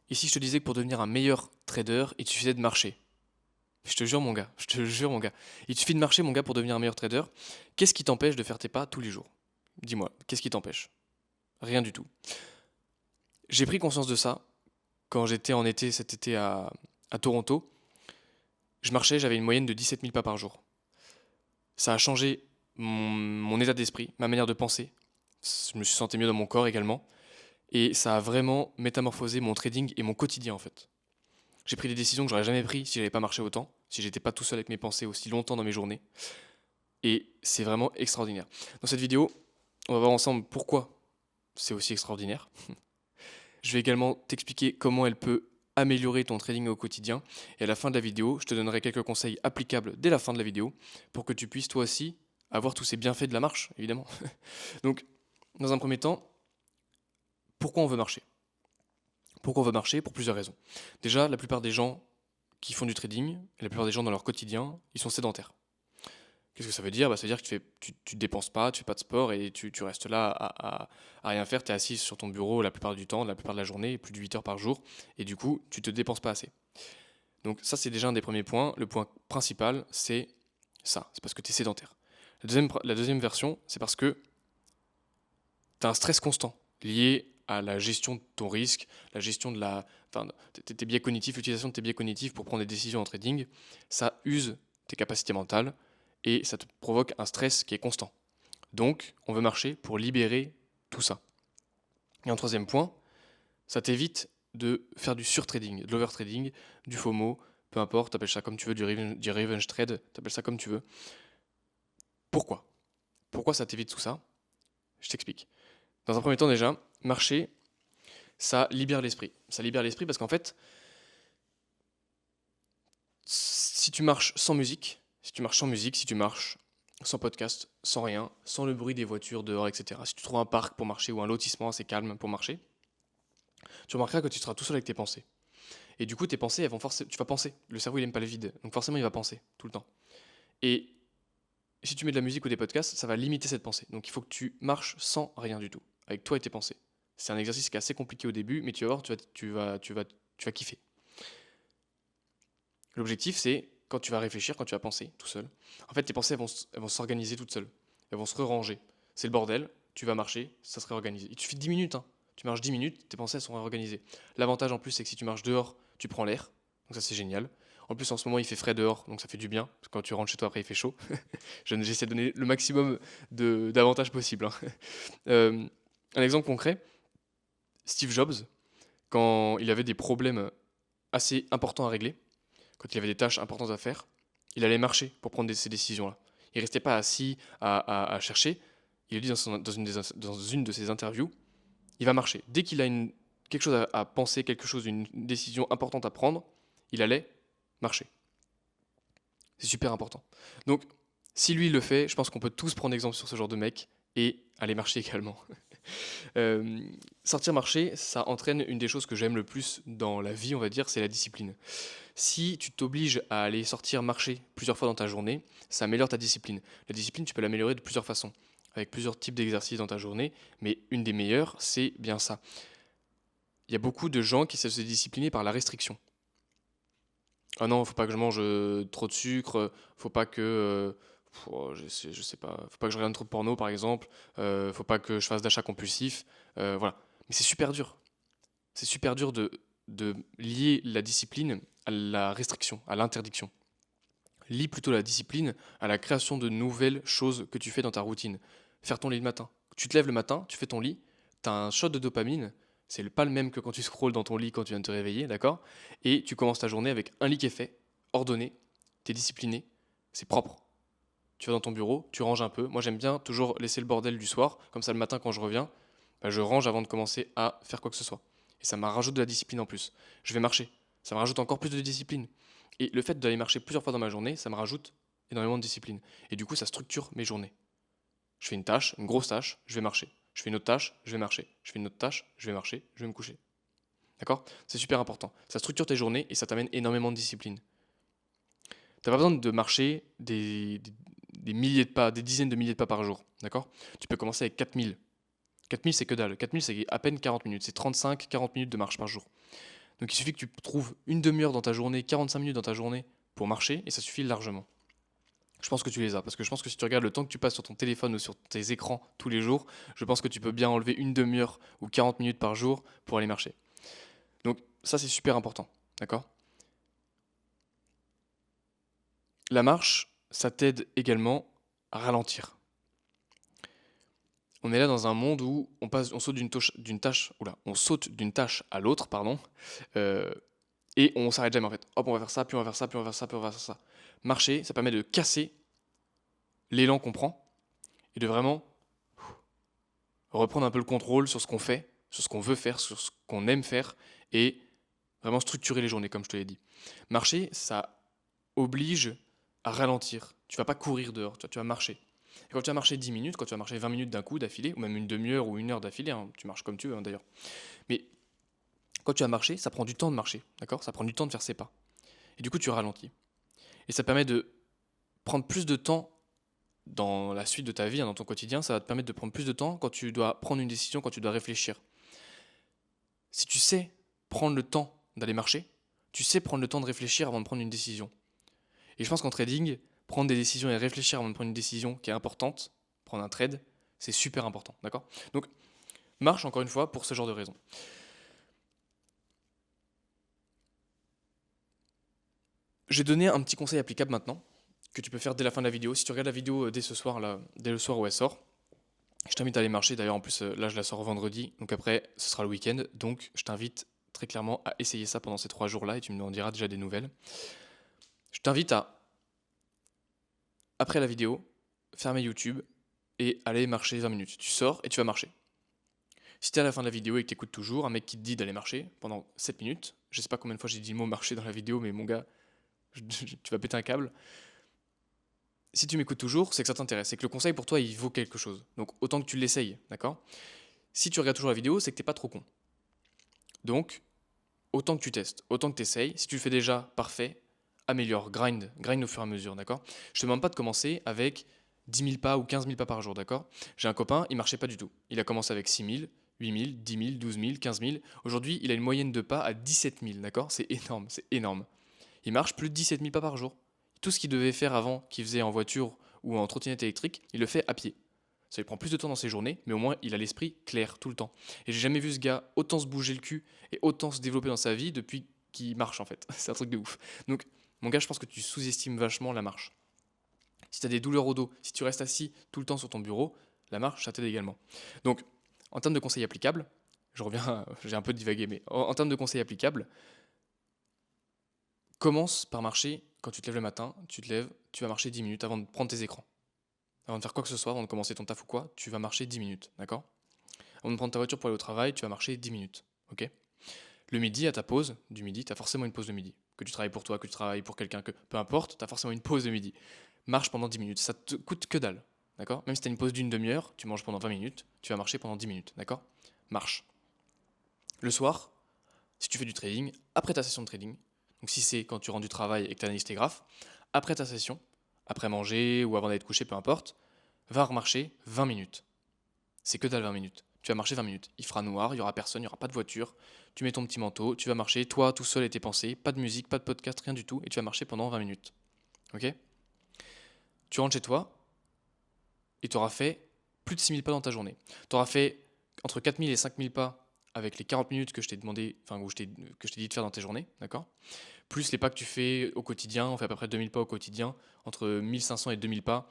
Ici, je te disais que pour devenir un meilleur trader, il te suffisait de marcher. Je te jure, mon gars, je te jure, mon gars. Il te suffit de marcher, mon gars, pour devenir un meilleur trader. Qu'est-ce qui t'empêche de faire tes pas tous les jours? Dis-moi, qu'est-ce qui t'empêche? Rien du tout. J'ai pris conscience de ça quand j'étais en été, cet été à Toronto. Je marchais, j'avais une moyenne de 17 000 pas par jour. Ça a changé mon état d'esprit, ma manière de penser. Je me suis senti mieux dans mon corps également. Et ça a vraiment métamorphosé mon trading et mon quotidien en fait. J'ai pris des décisions que j'aurais jamais prises si j'avais pas marché autant, si j'étais pas tout seul avec mes pensées aussi longtemps dans mes journées. Et c'est vraiment extraordinaire. Dans cette vidéo, on va voir ensemble pourquoi c'est aussi extraordinaire. Je vais également t'expliquer comment elle peut améliorer ton trading au quotidien. Et à la fin de la vidéo, je te donnerai quelques conseils applicables dès la fin de la vidéo pour que tu puisses toi aussi avoir tous ces bienfaits de la marche, évidemment. Donc, dans un premier temps, pourquoi on veut marcher? Pourquoi on veut marcher? Pour plusieurs raisons. Déjà, la plupart des gens qui font du trading, et la plupart des gens dans leur quotidien, ils sont sédentaires. Qu'est-ce que ça veut dire? Ça veut dire que tu dépenses pas, tu fais pas de sport et tu restes là à rien faire. Tu es assis sur ton bureau la plupart du temps, la plupart de la journée, plus de 8 heures par jour, et du coup, tu te dépenses pas assez. Donc ça, c'est déjà un des premiers points. Le point principal, c'est ça. C'est parce que tu es sédentaire. La deuxième version, c'est parce que tu as un stress constant lié à la gestion de ton risque, la gestion de enfin, tes biais cognitifs, l'utilisation de tes biais cognitifs pour prendre des décisions en trading. Ça use tes capacités mentales et ça te provoque un stress qui est constant. Donc, on veut marcher pour libérer tout ça. Et en troisième point, ça t'évite de faire du surtrading, de l'overtrading, du FOMO, peu importe, t'appelles ça comme tu veux, du revenge trade, t'appelles ça comme tu veux. Pourquoi? Pourquoi ça t'évite tout ça? Je t'explique. Dans un premier temps déjà, marcher, ça libère l'esprit. Ça libère l'esprit parce qu'en fait, si tu marches sans musique, si tu marches sans podcast, sans rien, sans le bruit des voitures dehors, etc. Si tu trouves un parc pour marcher ou un lotissement assez calme pour marcher, tu remarqueras que tu seras tout seul avec tes pensées. Et du coup, tes pensées, elles vont forcément, tu vas penser. Le cerveau, il aime pas le vide, donc forcément, il va penser tout le temps. Et si tu mets de la musique ou des podcasts, ça va limiter cette pensée. Donc, il faut que tu marches sans rien du tout, avec toi et tes pensées. C'est un exercice qui est assez compliqué au début, mais tu vas voir, tu vas kiffer. L'objectif, c'est quand tu vas réfléchir, quand tu vas penser tout seul, en fait, tes pensées elles vont s'organiser toutes seules. Elles vont se ranger. C'est le bordel, tu vas marcher, ça se réorganise. Il te suffit de 10 minutes, hein. Tu marches 10 minutes, tes pensées elles sont réorganisées. L'avantage en plus, c'est que si tu marches dehors, tu prends l'air. Donc ça, c'est génial. En plus, en ce moment, il fait frais dehors, donc ça fait du bien. Parce que quand tu rentres chez toi, après, il fait chaud. J'essaie de donner le maximum d'avantages possibles, hein. Euh, un exemple concret, Steve Jobs, quand il avait des problèmes assez importants à régler, quand il avait des tâches importantes à faire, il allait marcher pour prendre ces décisions-là. Il restait pas assis à chercher. Il a dit dans une de ses interviews, il va marcher. Dès qu'il a quelque chose à penser, quelque chose, une décision importante à prendre, il allait marcher. C'est super important. Donc, si lui il le fait, je pense qu'on peut tous prendre exemple sur ce genre de mec et aller marcher également. Euh, Sortir marcher, ça entraîne une des choses que j'aime le plus dans la vie, on va dire, c'est la discipline. Si tu t'obliges à aller sortir marcher plusieurs fois dans ta journée, ça améliore ta discipline. La discipline, tu peux l'améliorer de plusieurs façons, avec plusieurs types d'exercices dans ta journée, mais une des meilleures, c'est bien ça. Il y a beaucoup de gens qui essaient de se discipliner par la restriction. Ah non, faut pas que je mange trop de sucre, faut pas que je sais pas, faut pas que je regarde trop de porno par exemple, faut pas que je fasse d'achats compulsifs, voilà. Mais c'est super dur. C'est super dur de lier la discipline à la restriction, à l'interdiction. Lie plutôt la discipline à la création de nouvelles choses que tu fais dans ta routine. Faire ton lit le matin. Tu te lèves le matin, tu fais ton lit, tu as un shot de dopamine, c'est pas le même que quand tu scrolles dans ton lit quand tu viens de te réveiller, d'accord? Et tu commences ta journée avec un lit qui est fait, ordonné, t'es discipliné, c'est propre. Tu vas dans ton bureau, tu ranges un peu. Moi j'aime bien toujours laisser le bordel du soir, comme ça le matin quand je reviens, bah, je range avant de commencer à faire quoi que ce soit. Et ça me rajoute de la discipline en plus. Je vais marcher, ça me rajoute encore plus de discipline. Et le fait d'aller marcher plusieurs fois dans ma journée, ça me rajoute énormément de discipline. Et du coup, ça structure mes journées. Je fais une tâche, une grosse tâche, je vais marcher. Je fais une autre tâche, je vais marcher. Je fais une autre tâche, je vais marcher, je vais me coucher. D'accord? C'est super important. Ça structure tes journées et ça t'amène énormément de discipline. T'as pas besoin de marcher des milliers de pas, des dizaines de milliers de pas par jour. D'accord? Tu peux commencer avec 4000. 4000, c'est que dalle. 4000, c'est à peine 40 minutes. C'est 35-40 minutes de marche par jour. Donc il suffit que tu trouves une demi-heure dans ta journée, 45 minutes dans ta journée pour marcher, et ça suffit largement. Je pense que tu les as, parce que je pense que si tu regardes le temps que tu passes sur ton téléphone ou sur tes écrans tous les jours, je pense que tu peux bien enlever une demi-heure ou 40 minutes par jour pour aller marcher. Donc ça c'est super important, d'accord? La marche, ça t'aide également à ralentir. On est là dans un monde où on saute on saute d'une tâche à l'autre, pardon, euh, et on s'arrête jamais en fait. Hop, on va faire ça, puis on va faire ça, puis on va faire ça, puis on va faire ça. Marcher, ça permet de casser l'élan qu'on prend et de vraiment reprendre un peu le contrôle sur ce qu'on fait, sur ce qu'on veut faire, sur ce qu'on aime faire et vraiment structurer les journées, comme je te l'ai dit. Marcher, ça oblige à ralentir. Tu vas pas courir dehors, tu vas marcher. Et quand tu vas marcher 10 minutes, quand tu vas marcher 20 minutes d'un coup d'affilée, ou même une demi-heure ou une heure d'affilée, hein, tu marches comme tu veux hein, d'ailleurs. Mais quand tu vas marcher, ça prend du temps de marcher, d'accord? Ça prend du temps de faire ses pas. Et du coup, tu ralentis. Et ça permet de prendre plus de temps dans la suite de ta vie, hein, dans ton quotidien, ça va te permettre de prendre plus de temps quand tu dois prendre une décision, quand tu dois réfléchir. Si tu sais prendre le temps d'aller marcher, tu sais prendre le temps de réfléchir avant de prendre une décision. Et je pense qu'en trading, prendre des décisions et réfléchir avant de prendre une décision qui est importante, prendre un trade, c'est super important, d'accord? Donc, marche encore une fois pour ce genre de raisons. J'ai donné un petit conseil applicable maintenant, que tu peux faire dès la fin de la vidéo. Si tu regardes la vidéo dès ce soir, là, dès le soir où elle sort, je t'invite à aller marcher. D'ailleurs, en plus, là, je la sors vendredi, donc après, ce sera le week-end. Donc, je t'invite très clairement à essayer ça pendant ces 3 jours-là et tu me en diras déjà des nouvelles. Je t'invite à, après la vidéo, fermer YouTube et aller marcher 20 minutes. Tu sors et tu vas marcher. Si t'es à la fin de la vidéo et que t'écoutes toujours, un mec qui te dit d'aller marcher pendant 7 minutes, je sais pas combien de fois j'ai dit le mot marcher dans la vidéo, mais mon gars, tu vas péter un câble. Si tu m'écoutes toujours, c'est que ça t'intéresse, c'est que le conseil pour toi il vaut quelque chose. Donc autant que tu l'essayes, d'accord? Si tu regardes toujours la vidéo, c'est que t'es pas trop con. Donc, autant que tu testes, autant que tu essayes. Si tu le fais déjà, parfait. Améliore, grind au fur et à mesure, d'accord? Je te demande pas de commencer avec 10 000 pas ou 15 000 pas par jour, d'accord? J'ai un copain, il marchait pas du tout. Il a commencé avec 6 000, 8 000, 10 000, 12 000, 15 000. Aujourd'hui, il a une moyenne de pas à 17 000, d'accord? C'est énorme, c'est énorme. Il marche plus de 17 000 pas par jour. Tout ce qu'il devait faire avant, qu'il faisait en voiture ou en trottinette électrique, il le fait à pied. Ça lui prend plus de temps dans ses journées, mais au moins il a l'esprit clair tout le temps. Et j'ai jamais vu ce gars autant se bouger le cul et autant se développer dans sa vie depuis qu'il marche en fait. C'est un truc de ouf. Donc, mon gars, je pense que tu sous-estimes vachement la marche. Si tu as des douleurs au dos, si tu restes assis tout le temps sur ton bureau, la marche, ça t'aide également. Donc, en termes de conseils applicables, je reviens, j'ai un peu divagué, mais en termes de conseils applicables, commence par marcher quand tu te lèves le matin, tu te lèves, tu vas marcher 10 minutes avant de prendre tes écrans. Avant de faire quoi que ce soit, avant de commencer ton taf ou quoi, tu vas marcher 10 minutes, d'accord? Avant de prendre ta voiture pour aller au travail, tu vas marcher 10 minutes, ok? Le midi, à ta pause du midi, tu as forcément une pause de midi. Que tu travailles pour toi, que tu travailles pour quelqu'un, que peu importe, tu as forcément une pause de midi. Marche pendant 10 minutes, ça te coûte que dalle, d'accord? Même si tu as une pause d'une demi-heure, tu manges pendant 20 minutes, tu vas marcher pendant 10 minutes, d'accord? Marche. Le soir, si tu fais du trading, après ta session de trading, donc si c'est quand tu rentres du travail et que tu analyses tes graphes, après ta session, après manger ou avant d'aller te coucher, peu importe, va remarcher 20 minutes. C'est que dalle 20 minutes. Tu vas marcher 20 minutes. Il fera noir, il y aura personne, il n'y aura pas de voiture. Tu mets ton petit manteau, tu vas marcher, toi tout seul et tes pensées, pas de musique, pas de podcast, rien du tout, et tu vas marcher pendant 20 minutes. Ok? Tu rentres chez toi et tu auras fait plus de 6 000 pas dans ta journée. Tu auras fait entre 4 000 et 5 000 pas avec les 40 minutes que je t'ai demandé, enfin, que je t'ai dit de faire dans tes journées, d'accord? Plus les pas que tu fais au quotidien, on fait à peu près 2 000 pas au quotidien, entre 1 500 et 2 000 pas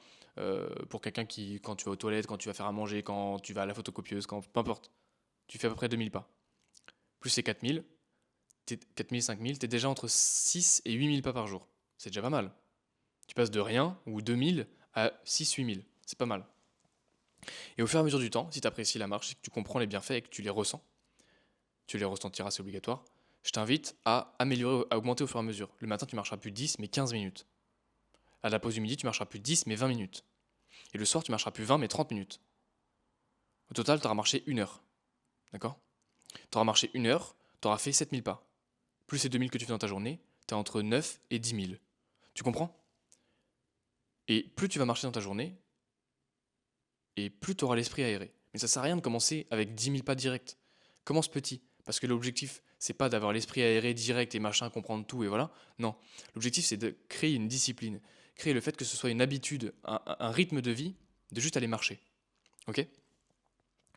pour quelqu'un qui, quand tu vas aux toilettes, quand tu vas faire à manger, quand tu vas à la photocopieuse, peu importe, tu fais à peu près 2 000 pas. Plus les 4 000, 4 000, 5 000, tu es déjà entre 6 et 8 000 pas par jour. C'est déjà pas mal. Tu passes de rien, ou 2 000, à 6 8 000. C'est pas mal. Et au fur et à mesure du temps, si tu apprécies la marche, si tu comprends les bienfaits et que tu les ressens, tu les ressentiras, c'est obligatoire, je t'invite à améliorer, à augmenter au fur et à mesure. Le matin, tu marcheras plus 10, mais 15 minutes. À la pause du midi, tu marcheras plus 10, mais 20 minutes. Et le soir, tu marcheras plus 20, mais 30 minutes. Au total, tu auras marché 1 heure. D'accord? Tu auras marché 1 heure, tu auras fait 7 000 pas. Plus les 2 000 que tu fais dans ta journée, tu es entre 9 et 10 000. Tu comprends? Et plus tu vas marcher dans ta journée, et plus tu auras l'esprit aéré. Mais ça sert à rien de commencer avec 10 000 pas directs. Commence petit, parce que l'objectif, C'est pas d'avoir l'esprit aéré direct et machin, comprendre tout et voilà. Non. L'objectif, c'est de créer une discipline. Créer le fait que ce soit une habitude, un rythme de vie, de juste aller marcher. Ok?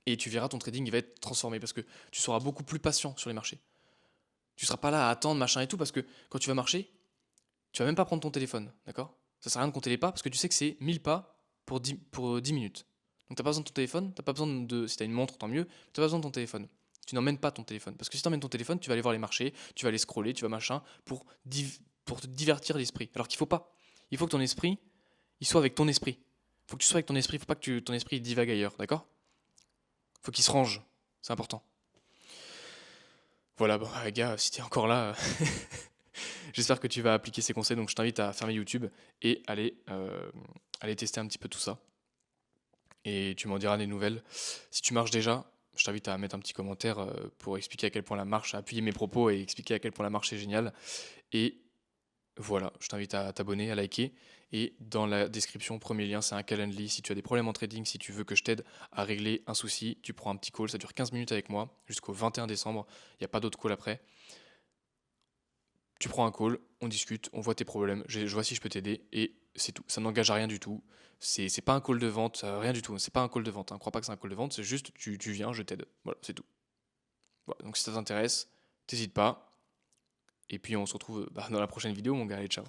Et tu verras, ton trading, il va être transformé parce que tu seras beaucoup plus patient sur les marchés. Tu seras pas là à attendre, machin et tout, parce que quand tu vas marcher, tu vas même pas prendre ton téléphone, d'accord? Ça sert à rien de compter les pas parce que tu sais que c'est 1000 pas pour 10 minutes. Donc t'as pas besoin de ton téléphone, t'as pas besoin de. Si t'as une montre, tant mieux, t'as pas besoin de ton téléphone. Tu n'emmènes pas ton téléphone. Parce que si t'emmènes ton téléphone, tu vas aller voir les marchés, tu vas aller scroller, tu vas machin, pour te divertir l'esprit. Alors qu'il faut pas. Il faut que ton esprit, il soit avec ton esprit. Il faut que tu sois avec ton esprit, faut pas que ton esprit divague ailleurs, d'accord? Faut qu'il se range. C'est important. Voilà, bon, gars, si t'es encore là, j'espère que tu vas appliquer ces conseils. Donc, je t'invite à fermer YouTube et aller tester un petit peu tout ça. Et tu m'en diras des nouvelles. Si tu marches déjà, je t'invite à mettre un petit commentaire pour expliquer à quel point la marche, à appuyer mes propos et expliquer à quel point la marche est géniale. Et voilà, je t'invite à t'abonner, à liker. Et dans la description, premier lien, c'est un Calendly. Si tu as des problèmes en trading, si tu veux que je t'aide à régler un souci, tu prends un petit call. Ça dure 15 minutes avec moi jusqu'au 21 décembre. Il n'y a pas d'autre call après. Tu prends un call, on discute, on voit tes problèmes, je vois si je peux t'aider et c'est tout. Ça n'engage à rien du tout. C'est pas un call de vente, rien du tout. C'est pas un call de vente. Hein. Crois pas que c'est un call de vente, c'est juste tu viens, je t'aide. Voilà, c'est tout. Voilà, donc si ça t'intéresse, t'hésites pas. Et puis on se retrouve dans la prochaine vidéo, mon gars. Allez, ciao.